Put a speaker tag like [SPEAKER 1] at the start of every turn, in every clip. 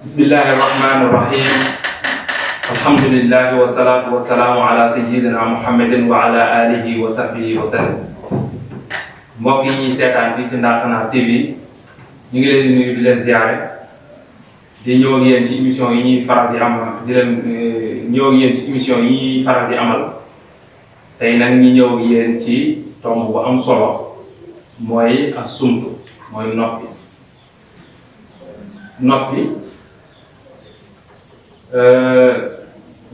[SPEAKER 1] bismillahi irrahmani irrahim alhamdulillahi wasalaatu wasalaamu ala sayyidina muhammadin wa ala alihi wa sahbihi wa sallam. mbokk yi ñuy seetaan fii ci Ndaxtana TV ñu ngi leen di nuyu di leen ziare di ñëw ak yéen ci émission yi ñuy faral di amal tey nag ñu ñëw ak yéen ci tomb bu am solo mooy as-sumtu mooy noppi.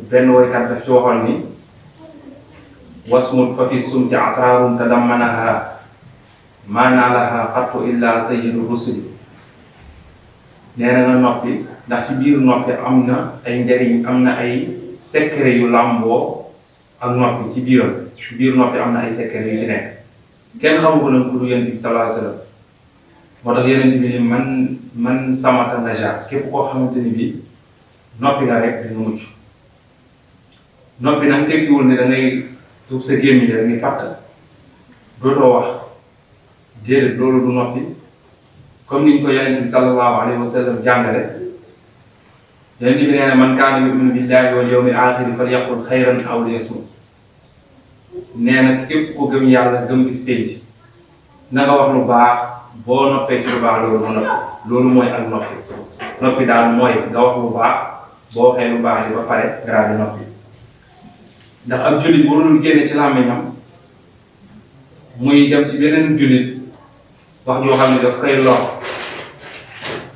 [SPEAKER 1] benn woykat daf ci waxoon ni wasmut fa fi sumti asraarun tadammanaha maa naalaha qattu illa sayyidu rusuli. nee na nga noppi ndax ci biir noppi am na ay njariñ, am na ay secret yu làmboo ak noppi ci biiram. ci biir noppi am na ay secret yu ci nekk kenn xamu ko nag ku du Yonent bi sallallahu alayhi wa sallam. moo tax Yonent bi ni man samata naja, képp koo xamante ni bi noppi nga rek dina mucc. noppi nag tekkiwul ne da ngay tuub sa gémmiñ rek ni fàtt dootoo wax, déedéet, loolu du noppi. comme niñ ko Yonent bi sallallahu alayhi wa sallam jàngale. Yonent bi nee na man kaana yu'minu billahi wal yawmil aaxiri falyaqul xayran aw liyasmut. nee na képp ko gëm yàlla gëm bis pénc na nga wax lu baax, boo noppee ci lu baax loolu mu noppi. loolu mooy ak noppi. noppi daal mooy nga wax lu baax, boo waxee lu baax li ba pare nga daal di noppi. ndax ab jullit warul génne ci làmmiñam muy dem ci beneen jullit wax joo xam ne daf koy lor.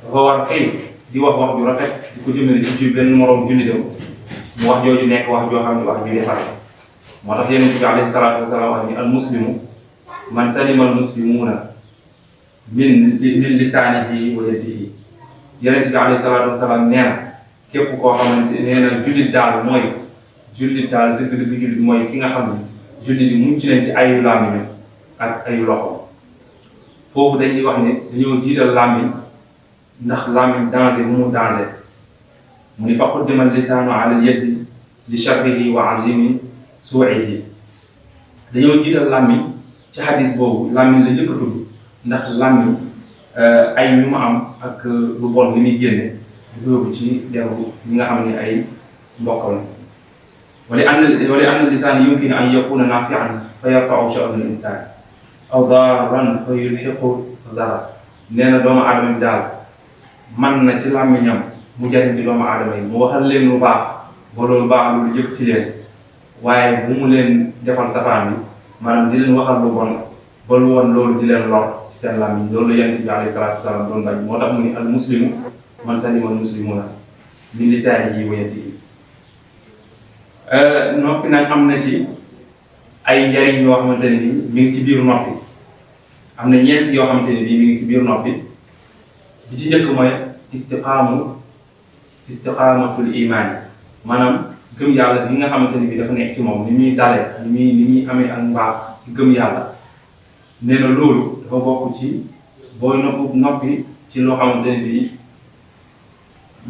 [SPEAKER 1] dafa war kay di wax wax ju rafet di ko jëmale ci benn moroom jullitam mu wax jooju nekk wax joo xam ne wax ju defar. moo tax Yonent bi alayhi salaatu wasalaam wax ni al muslimu man salima al muslimuuna min lisaanihi wa yadihi. Yonent bi alayhi salaatu wasalaam nee na képp koo xamante nee na jullit daal dëgg-dëgg jullit mooy ki nga xam ne jullit yi mucc nañ ci ayu làmmiñ ak ayu loxo. foofu dañuy wax ne dañoo jiital làmmiñ ndax làmmiñ danger bu mu danger. mu ni fa quddima lisaanu ala al-yadi li sharrihi wa azimi suu'ihi. dañoo jiital làmmiñ ci xadis boobu, làmmiñ la njëkk a tudd ndax làmmiñ ay ñu ma am ak lu bon li muy génne di yóbbu ci deru ñi nga xam ne ay mbokkam la. wali anna lisaan yumkin an yakuna nafi'an fa yarfa'u sha'na al-insaan aw darran fa yulhiqu darar. nee na doomu aadama bi daal man na ci làmmiñam mu jariñ ci doomu aadama yi, mu waxal leen lu baax ba loolu baax loolu jëpp ci leen, waaye bu mu leen defal safaan bi, maanaam di leen waxal lu bon ba lu woon loolu di leen lor ci seen làmmiñ. loolu Yonent bi alayhi salaatu wasalaam doon bañ. moo tax mu ni al muslimu man salima al muslimuuna min lisaanihi wa yadihi. noppi nag am na ci ay njariñ yoo xamante ne ni mi ngi ci biir noppi. am na ñeent yoo xamante ne bii mi ngi ci biir noppi. bi ci njëkk mooy istiqaamatul imaan, maanaam gëm yàlla bi nga xamante ne bii dafa nekk ci moom, ni muy dalee, ni muy amee ak mbaax ci gëm yàlla. nee na loolu dafa bokk ci booy noppi ci loo xamante ne bii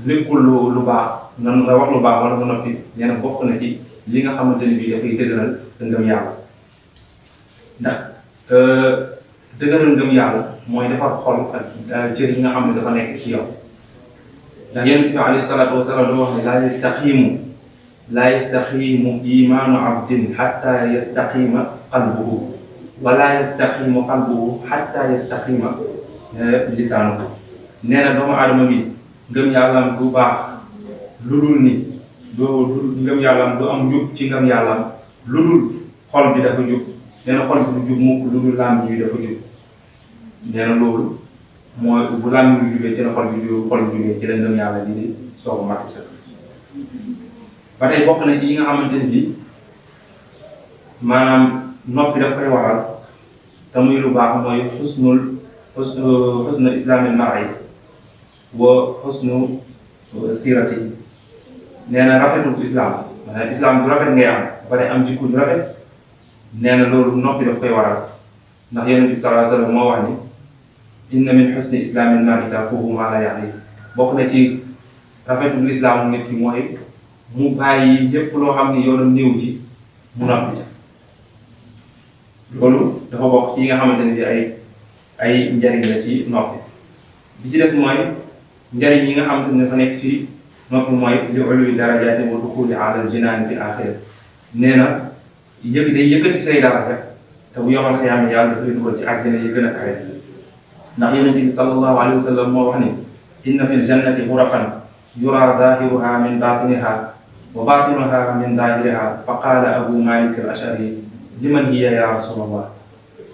[SPEAKER 1] léppul lu baax nga wax lu baax wala nga noppi. nee na bokk na ci li nga xamante ne bii dafay dëgëral sa ngëm yàlla. ndax dëgëral ngëm yàlla mooy defar xol ak cër yi nga xam ne dafa nekk ci yow. ndax Yonent bi alayhi salaatu wasalaam dafa wax ne laa yastaqiimu imaanu abdin xatta yastaqiima qalbuhu wa laa yastaqiimu qalbuhu xatta yastaqiima lisaanuhu. nee na doomu aadama bi ngëm yàllam du baax lu dul ni ngëm yàllam du am njub ci ngëm yàllam lu dul xol bi dafa jub. nee na xol bi du jub mukk lu dul làmmiñ bi dafa jub. nee na loolu mooy bu làmmiñ bi jubee ci la xol bi jubee ci la ngëm yàlla di soog a màtt sax. ba tey bokk na ci yi nga xamante ne bi maanaam noppi daf koy waral te muy lu baax mooy xusnul islaamil mar'i wa xusnu sirati. nee na rafetul islam, maanaam islam du rafet ngay am ba pare am jikko du rafet. nee na loolu noppi daf koy waral ndax Yonent bi sallallahu alayhi wa sallam moo wax ni inna min xusni islaamil mar'i tarkuhu maa laa ya'ni. bokk na ci rafetul islam nit ki mooy mu bàyyi lépp loo xam ne yoonam néew ci mu noppi ci. loolu dafa bokk ci yi nga xamante ne bi ay njariñ la ci noppi. bi ci des mooy njariñ yi nga xamante ne dafa nekk ci noppi mooy li uluwi darajaati wa duxuli alal jinaani fil aaxira nee na day yëkkati say daraja te bu yomal xiyaama yàlla dafay dugal ci àjjana yi gën a kawe ndax yonente bi sallallahu alayhi wa sallam moo wax ni inna fil jannati ghurafan yura zahiruha min batiniha wa batinuha min zahiriha fa qaala abu malik al ashari liman hiya ya rasulallah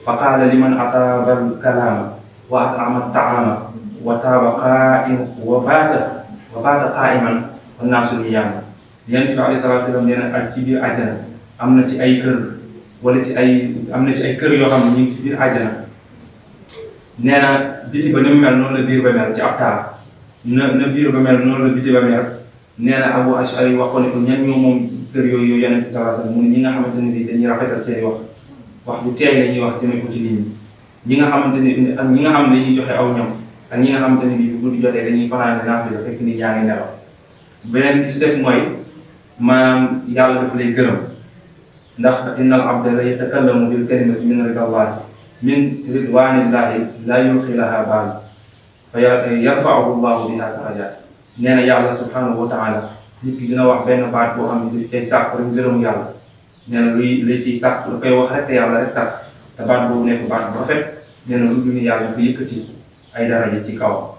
[SPEAKER 1] fa qaala liman ataaba al kalaama wa at'ama at-ta'aama wa baata qaa'iman wa naasu niyaam yonent bi alayhi salaatu wa salaam nee na ak ci biir àjjana am na ci ay kër wala am na ci ay kër yoo xam ne ñu ngi ci biir àjjana nee na biti ba ni mu mel noonu la biir ba mel ci ab taar na biir ba mel noonu la biti ba mel nee na Abu Ash'ari wax ko ne ko ñan ñoo moom kër yooyu yonent bi sallallahu alayhi wa sallam mu ne ñi nga xamante ne bii dañuy rafetal seen wax bu teey la ñuy wax jëmee ko ci nit ñi nga xamante ne ak ñi nga xam ne dañuy joxe aw ñam ak ñi nga xamante ne bii bu guddi jotee dañuy fanaane naafila fekk nit yaa ngi nelaw beneen bi ci des mooy maanaam yàlla dafa lay gërëm ndax innal abda la yatakallamu bil kalimati min ridallahi min ridwanillahi la yulqi laha baal fa yarfa'uhu llahu biha darajat nee na yàlla subhanahu wa taala nit ki dina wax benn baat boo xam ne daf cay sàkk rek gërëm yàlla nee na lay ciy sàkk lu koy wax rek te yàlla rek tax te baat boobu nekk baat bu rafet nee na lu dul yàlla dafa yëkkati ay daraja ci kaw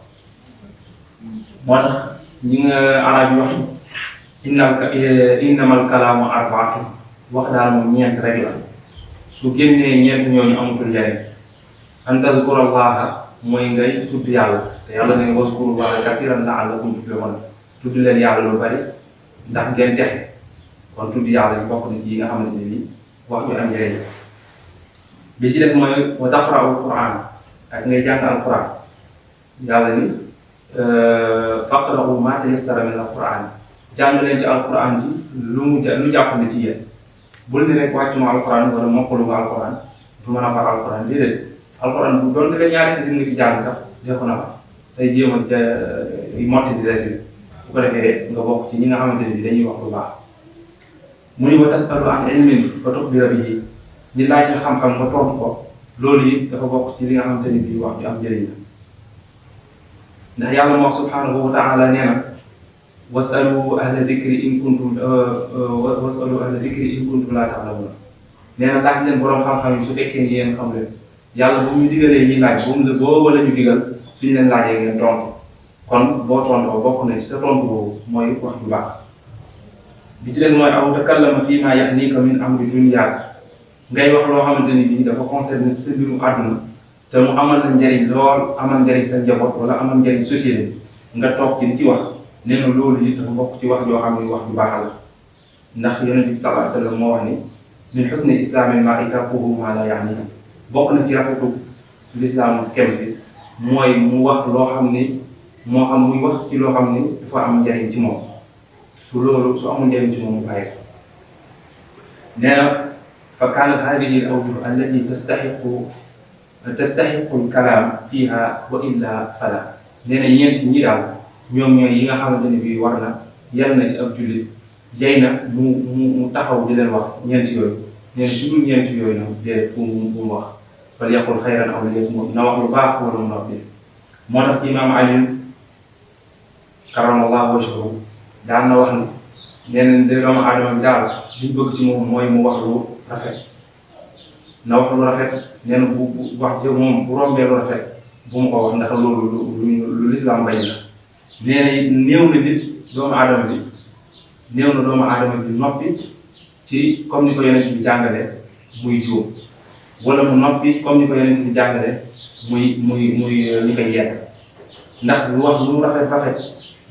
[SPEAKER 1] moo tax ñi nga arab yi wax innamal kalaamu arbaatu wax daal moom ñeent rek la su génnee ñeent ñooñu amatul njariñ an tazkurallaha mooy ngay tudd yàlla te yàlla ne waskurullaha kasiran la'allakum tuflihun tudd leen yàlla lu bari ndax ngeen texe kon tudd yàlla yi bokk na ci yi nga xamante ne nii wax ju am njariñ bi ci def mooy wa taqra'ul Qur'an ak ngay jàng alquran yàlla ni faqra'u ma tayassara min alquran jàng leen ci alquran ji lu jàppandi ci yéen bul ni rek wàccu ma alquran wala mokkalu nga alquran du mën a far alquran déedéet alquran bu doon nga ñaari isim nga ci jàng sax dee ko na fa tey jéem a ca motti di des bu ko defee nga bokk ci ñi nga xamante ne bi dañuy wax lu baax mu ni wa tasalu an ilmin fa tuxbira bihi ñi laaj ñu xam-xam nga tontu ko loolu yi dafa bokk ci li nga xamante ni bii wax ju am njëriñ la ndax yàlla moo wax subhanahu wa taala nee na wasalu ahla dikri in kuntum laa ta'lamuun nee na laaj leen borom xam-xam yi su fekkee ni yéen xam leen yàlla bu ñu digalee ñuy laaj boo la ñu digal suñu leen laajee ngeen tontu kon boo tontoo bokk na ci sa tontu boobu mooy wax ju baax bi ci des mooy aw takallama fii maa ya'niika min amri dunyaak ngay wax loo xamante ni bii dafa concerné sa mbiru àdduna te mu amal la njëriñ lool amal njëriñ sa njaboot wala amal njëriñ société nga toog ci di ci wax nee na loolu it dafa bokk ci wax joo xam ne wax ju baax la ndax yonent bi sallallahu alayhi wa sallam moo wax ni min husni islaamil mar'i tarkuhu maa laa ya'niihi bokk na ci rafetu lislaam kem si mooy mu wax loo xam ni moo xam muy wax ci loo xam ni dafa am njëriñ ci moom su amul njëriñ ci moom mu bàyyi ko nee na fa kaanat haadihi al-awjuh allati tastahiqu al-kalaam fiiha wa illaa falaa nee na ñeent ñi daal ñoom ñooy yi nga xamante ne bii war na yal na ci ab jullit jay na mu taxaw di leen wax ñeent yooyu nee na su dul ñeent yooyu nag déedéet mu wax fal yaqul xayran aw liyasmut na wax lu baax wala mu noppi moo tax imaam Ali karamallahu wajhahu daan na wax ni nee na doomu aadama bi daal liñ bëgg ci moom mooy mu wax lu rafet na wax lu rafet nee na bu wax jë moom bu rombee lu rafet bu mu ko wax ndax loolu lu lislaam bañ la nee na néew na nit doomu aadama bi noppi ci comme ni ko yonent bi jàngale muy juum wala mu noppi comme ni ko yonent bi jàngale muy ñu koy yedd ndax lu wax lu rafet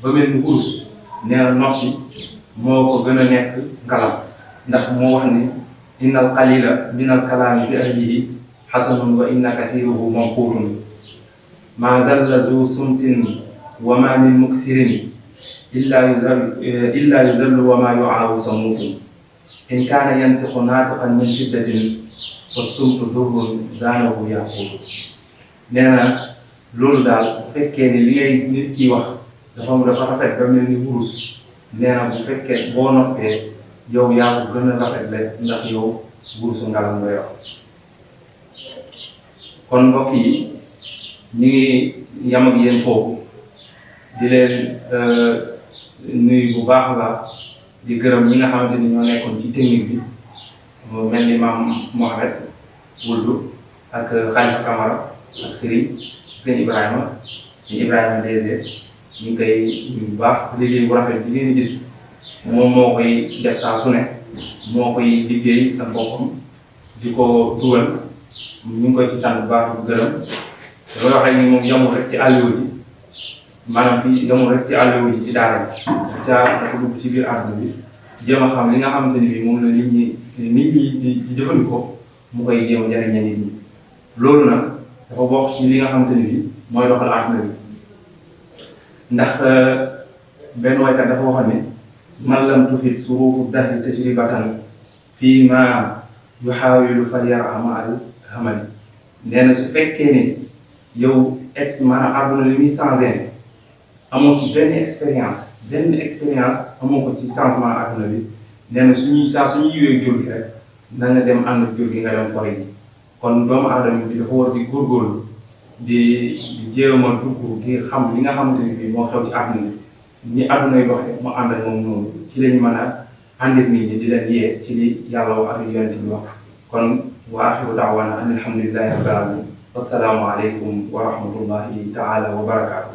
[SPEAKER 1] ba mel ni kurus nee na noppi moo ko gën a nekk ngalam ndax moo wax ni inna al qalila min al kalaami bi ahlihi xasanun wa inna kathiruhu manquutun ma zalla zu sumtin wa ma min muksirin illa yuzallu wa ma yu'aawu samuutun in kaana yantiqu naatiqan min shiddatin fa sumtu durrun zaanahu yaquulu nee na loolu daal bu fekkee ni li ngay nit ki wax dafa rafet ba mel ni wurus nee na bu fekkee boo noppee yow yaa ko gën a rafet le ndax yow wurusu ngalam nga yor kon mbokk yi ñu ngi yam ak yéen foofu di leen nuyu bu baax a baax di gërëm ñi nga xamante ni ñoo nekkoon ci technique bi mu mel ni maam Mohamed Wuldu ak Khalifa Camara ak Sëriñ Ibrahima DG ñu ngi koy nuyu bu baax liggéey bu rafet bi ngeen gis moom moo koy def saa su ne moo koy liggéey ak boppam di ko dugal ñu ngi koy ci sant bu baax bu gërëm damay wax rek ni moom yamul rek ci àlliwu ji maanaam fii yamul rek ci àlliwu ji ci daara ji dafa dugg ci biir àdduna bi jéem a xam li nga xamante ni bii moom la nit ñi di jëfandikoo mu koy jéem a jariñ nit ñi loolu nag dafa bokk ci li nga xamante ni bii mooy doxal àdduna bi ndax benn waykat dafa waxoon ne man lam tufit suruufu dahri tajribatan fii ma yuxaawilu falyarama al hamali nee na su fekkee ne yow maanaam àdduna li muy changé amoo ci benn expérience amoo ko ci changement àdduna bi nee na suñuy yooyu jur gi rek na nga dem ànd ak jur gi nga dem fori ji kon doomu aadama bi dafa war di góorgóorlu di jéem a dugg di xam li nga xamante ni bii moo xew ci àdduna bi ni àdduna yi doxee mu ànd ak moom noonu ci lañu mën a ànd ak nit ñi di leen yee ci li yàlla wax ak yonent bi wax kon wa axiru daawana an alhamdulillahi rabbil alamin wassalaamu aleykum wa rahmatullahi taala wa barakaatu